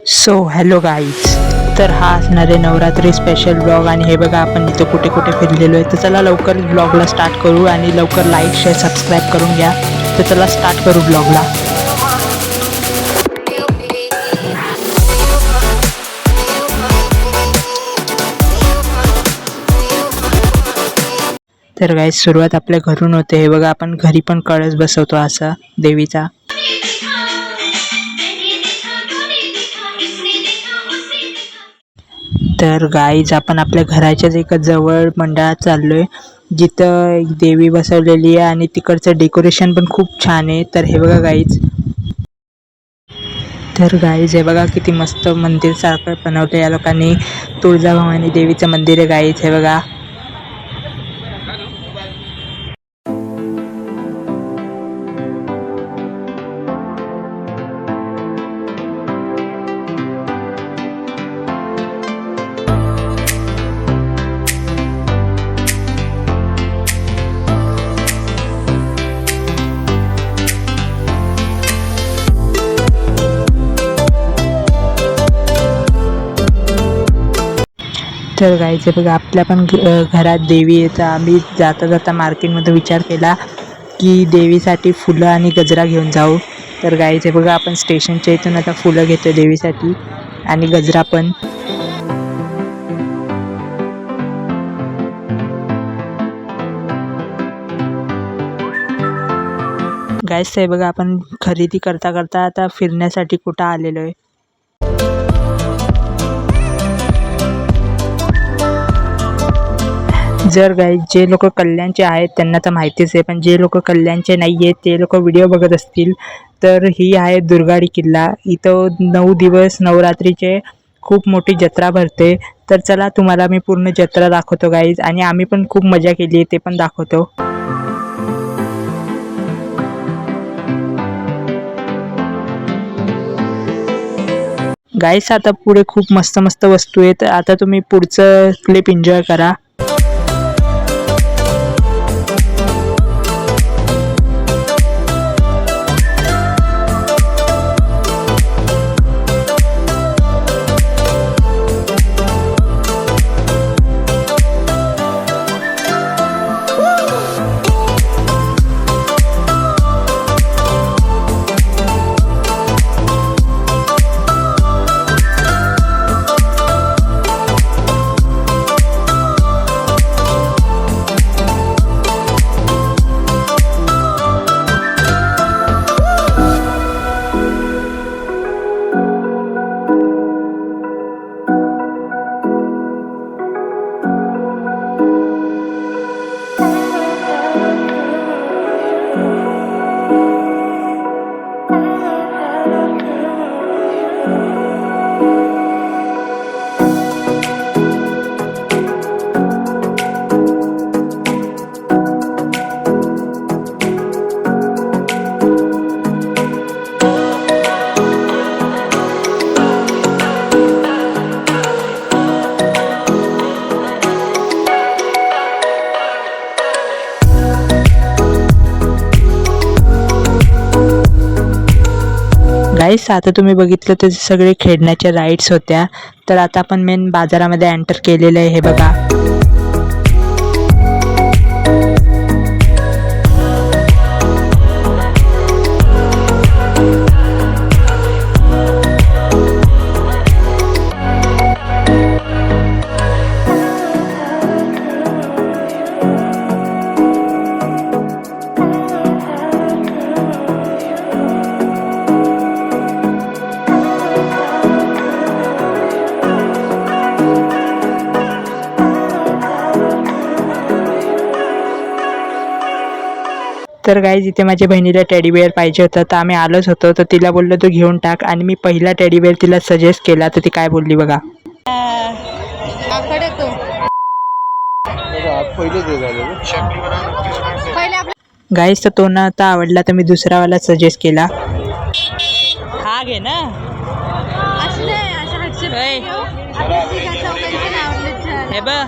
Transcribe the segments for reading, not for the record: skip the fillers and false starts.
So hello guys, तर हा असणार आहे नवरात्री स्पेशल ब्लॉग. आणि हे बघा आपण इथं कुठे कुठे फिरलेलो आहे. तर चला लवकर ब्लॉगला स्टार्ट करू आणि लवकर लाईक शेअर सबस्क्राईब करून घ्या. तर चला स्टार्ट करू ब्लॉगला. तर गाईज सुरुवात आपल्या घरून होते. हे बघा आपण घरी पण कळस बसवतो असा देवीचा. तर गाईज आपण आपल्या घराच्याच एका जवळ मंडळात चाललोय जिथं एक देवी बसवलेली आहे आणि तिकडचं डेकोरेशन पण खूप छान आहे. तर हे बघा गाईज, तर गाईज हे बघा किती मस्त मंदिर सारखं बनवलं या लोकांनी. तुळजाभवानी देवीचं मंदिर आहे गाईज, हे बघा. तर गाईचे बघा आपल्या पण घरात देवी येतं. आम्ही जाता जाता मार्केटमध्ये विचार केला की देवीसाठी फुलं आणि गजरा घेऊन जाऊ. तर गाईचे बघा आपण स्टेशनच्या इथून आता फुलं घेतो देवीसाठी आणि गजरा पण. गाईस हे बघा आपण खरेदी करता करता आता फिरण्यासाठी कुठं आलेलो आहे. जर गाईज जे लोक कल्याणचे आहेत त्यांना तर माहितीच आहे, पण जे लोक कल्याणचे नाही आहेत ते लोक व्हिडिओ बघत असतील तर ही आहे दुर्गाडी किल्ला. इथं 9 दिवस नवरात्रीचे खूप मोठी जत्रा भरते. तर चला तुम्हाला मी पूर्ण जत्रा दाखवतो गाईज, आणि आम्ही पण खूप मजा केली ते पण दाखवतो. गाईज आता पुढे खूप मस्त मस्त वस्तू आहेत. आता तुम्ही पुढचं क्लिप एन्जॉय करा. गाईस आता तुम्ही बघितलं तर सगळे खेळण्याच्या राईड्स होत्या. तर आता आपण मेन बाजारामध्ये एंटर केलेलं आहे, हे बघा. तर गाईज इथे माझ्या बहिणीला टेडीबेअर पाहिजे होतं, तर आम्ही आलोच होतो. तर तिला बोललो तू घेऊन टाक, आणि मी पहिला टेडीबेअर तिला सजेस्ट केला. तर ती काय बोलली बघा. गाईज तर तो ना आता आवडला तर मी दुसरावाला सजेस्ट केला. हा घे ना. हे बघ.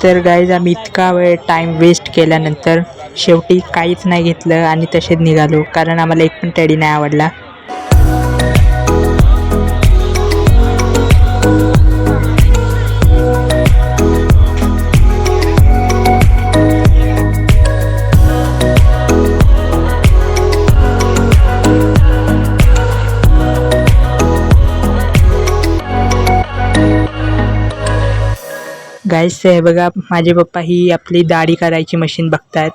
तर गाईज आम्ही इतका वेळ टाईम वेस्ट केल्यानंतर शेवटी काहीच नाही घेतलं आणि तसेच निघालो, कारण आम्हाला एक पण टेडी नाही आवडला. गाईस हे बघा माझे पप्पा ही आपली दाढी करायची मशीन बघतायत.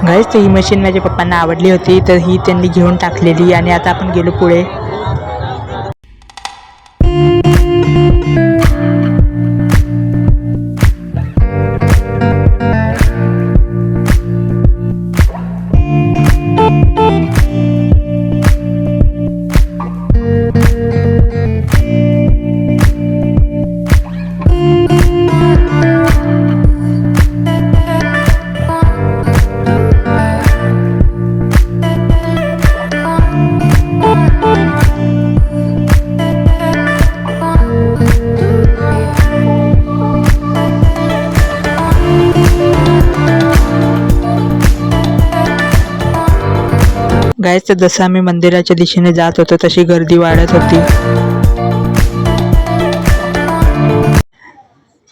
गाईस ही मशीन माझ्या पप्पांना आवडली होती तर ही त्यांनी घेऊन टाकलेली आणि आता आपण गेलो पुढे. गाईस तर जसं आम्ही मंदिराच्या दिशेने जात होतो तशी गर्दी वाढत होती.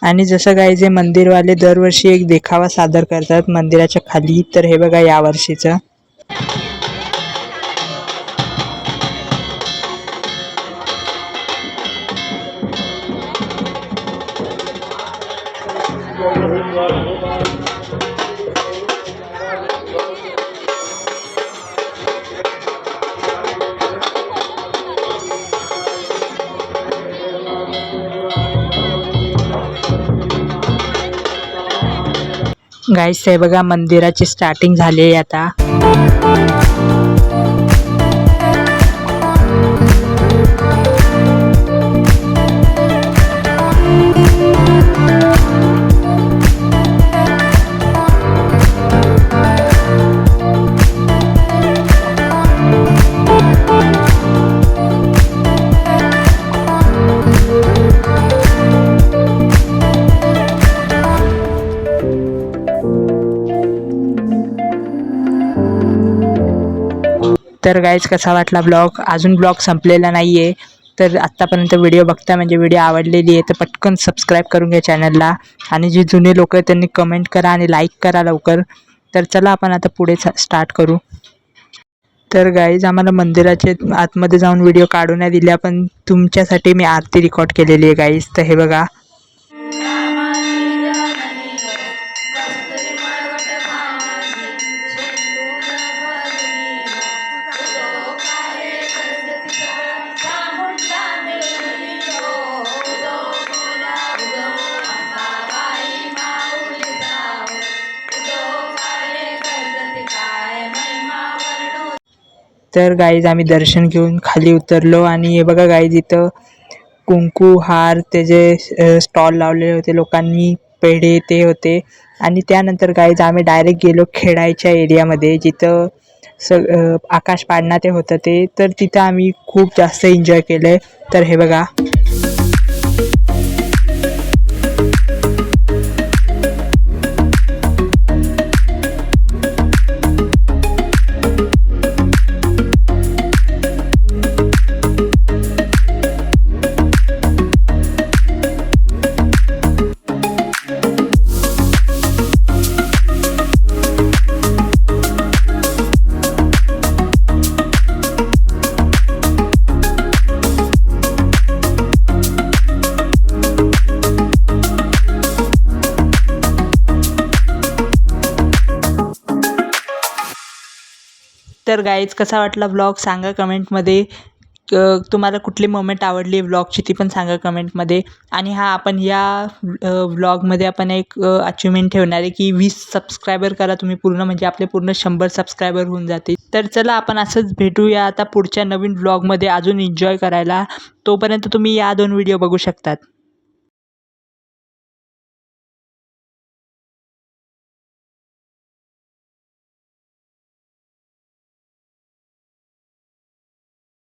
आणि जसं गाईस हे मंदिरवाले दरवर्षी एक देखावा सादर करतात मंदिराच्या खाली, तर हे बघा या वर्षीचं. गाईस हे बघा मंदिराची स्टार्टिंग झाली आहे आता. तर गाईज कसा वाटला ब्लॉग? अजून ब्लॉग संपलेला नाही आहे, तर आत्तापर्यंत व्हिडिओ बघता म्हणजे व्हिडिओ आवडलेली आहे तर पटकन सबस्क्राईब करून घ्या चॅनलला. आणि जे जुने लोक आहेत त्यांनी कमेंट करा आणि लाईक करा लवकर. तर चला आपण आता पुढे स्टार्ट करू. तर गाईज आम्हाला मंदिराचे आतमध्ये जाऊन व्हिडिओ काढू नाही दिल्या, पण तुमच्यासाठी मी आरती रेकॉर्ड केलेली आहे गाईज. तर हे बघा. तर गाईज आम्ही दर्शन घेऊन खाली उतरलो आणि हे बघा गाईज इथं कुंकू हार त्याचे स्टॉल लावलेले होते, लोकांनी पेढे ते होते. आणि त्यानंतर गाईज आम्ही डायरेक्ट गेलो खेळायच्या एरियामध्ये जिथं आकाश पाळणा ते होतं ते. तर तिथं आम्ही खूप जास्त एन्जॉय केलं आहे. तर हे बघा. तर गाईज कसा वाटला ब्लॉग सांगा कमेंटमध्ये. तुम्हाला कुठली मोमेंट आवडली ब्लॉगची ती पण सांगा कमेंटमध्ये. आणि हा आपण या व्लॉगमध्ये आपण एक अचिव्हमेंट ठेवणार आहे की 20 सबस्क्रायबर करा तुम्ही पूर्ण, म्हणजे आपले पूर्ण 100 सबस्क्रायबर होऊन जातील. तर चला आपण असंच भेटूया आता पुढच्या नवीन व्लॉगमध्ये अजून एन्जॉय करायला. तोपर्यंत तुम्ही या 2 व्हिडिओ बघू शकतात.